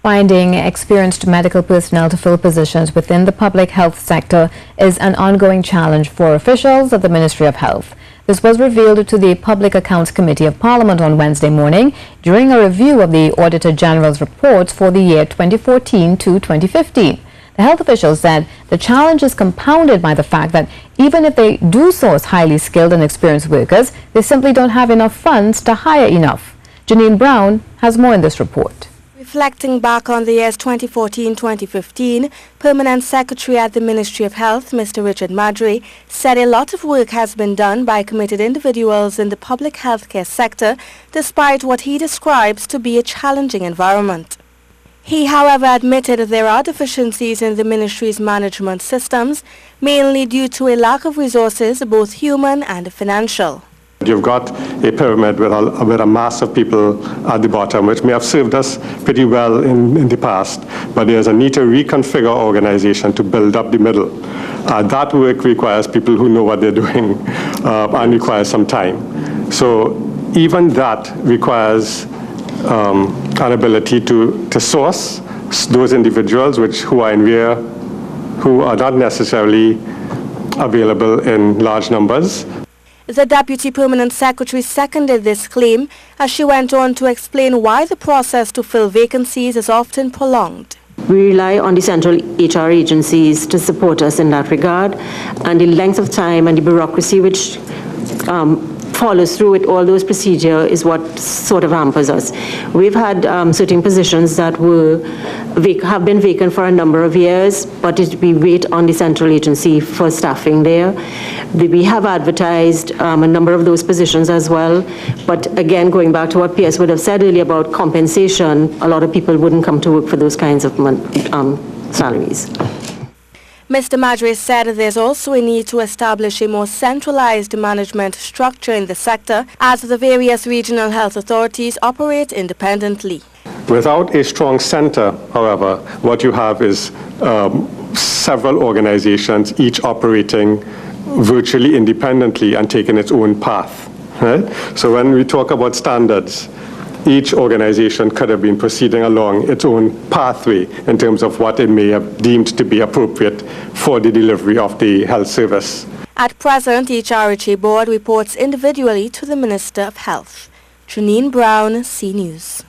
Finding experienced medical personnel to fill positions within the public health sector is an ongoing challenge for officials of the Ministry of Health. This was revealed to the Public Accounts Committee of Parliament on Wednesday morning during a review of the Auditor General's reports for the year 2014 to 2015. The health officials said the challenge is compounded by the fact that even if they do source highly skilled and experienced workers, they simply don't have enough funds to hire enough. Janine Browne has more in this report. Reflecting back on the years 2014-2015, Permanent Secretary at the Ministry of Health, Mr. Richard Madry, said a lot of work has been done by committed individuals in the public healthcare sector, despite what he describes to be a challenging environment. He, however, admitted there are deficiencies in the ministry's management systems, mainly due to a lack of resources, both human and financial. You've got a pyramid with a mass of people at the bottom, which may have served us pretty well in the past, but there's a need to reconfigure organization to build up the middle. That work requires people who know what they're doing and requires some time. So even that requires an ability to source those individuals who are not necessarily available in large numbers. The Deputy Permanent Secretary seconded this claim as she went on to explain why the process to fill vacancies is often prolonged. We rely on the central HR agencies to support us in that regard, and the length of time and the bureaucracy which follows through with all those procedures is what sort of hampers us. We've had certain positions that have been vacant for a number of years, but we wait on the central agency for staffing there. We have advertised a number of those positions as well, but again, going back to what PS would have said earlier about compensation, a lot of people wouldn't come to work for those kinds of salaries. Mr. Madry said there's also a need to establish a more centralized management structure in the sector as the various regional health authorities operate independently. Without a strong center, however, what you have is several organizations, each operating virtually independently and taking its own path. Right? So when we talk about standards, each organization could have been proceeding along its own pathway in terms of what it may have deemed to be appropriate for the delivery of the health service. At present, each RHA board reports individually to the Minister of Health. Janine Browne, C News.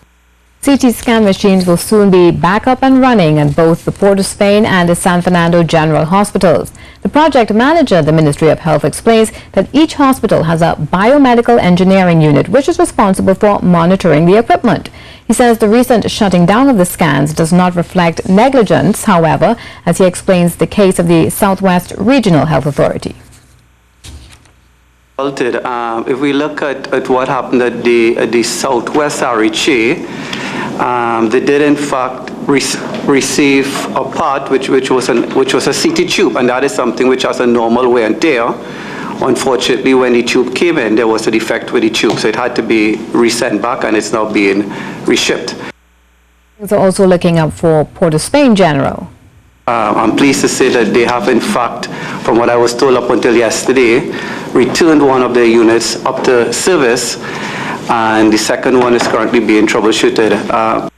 CT scan machines will soon be back up and running at both the Port of Spain and the San Fernando General Hospitals. The project manager at the Ministry of Health explains that each hospital has a biomedical engineering unit which is responsible for monitoring the equipment. He says the recent shutting down of the scans does not reflect negligence, however, as he explains the case of the Southwest Regional Health Authority. If we look at what happened at the Southwest RHA, they did in fact receive a part which was a CT tube, and that is something which has a normal wear and tear. Unfortunately, when the tube came in, there was a defect with the tube, so it had to be resent back, and it's now being reshipped. They're also looking up for Port of Spain General. I'm pleased to say that they have, in fact, from what I was told up until yesterday, returned one of their units up to service, and the second one is currently being troubleshooted.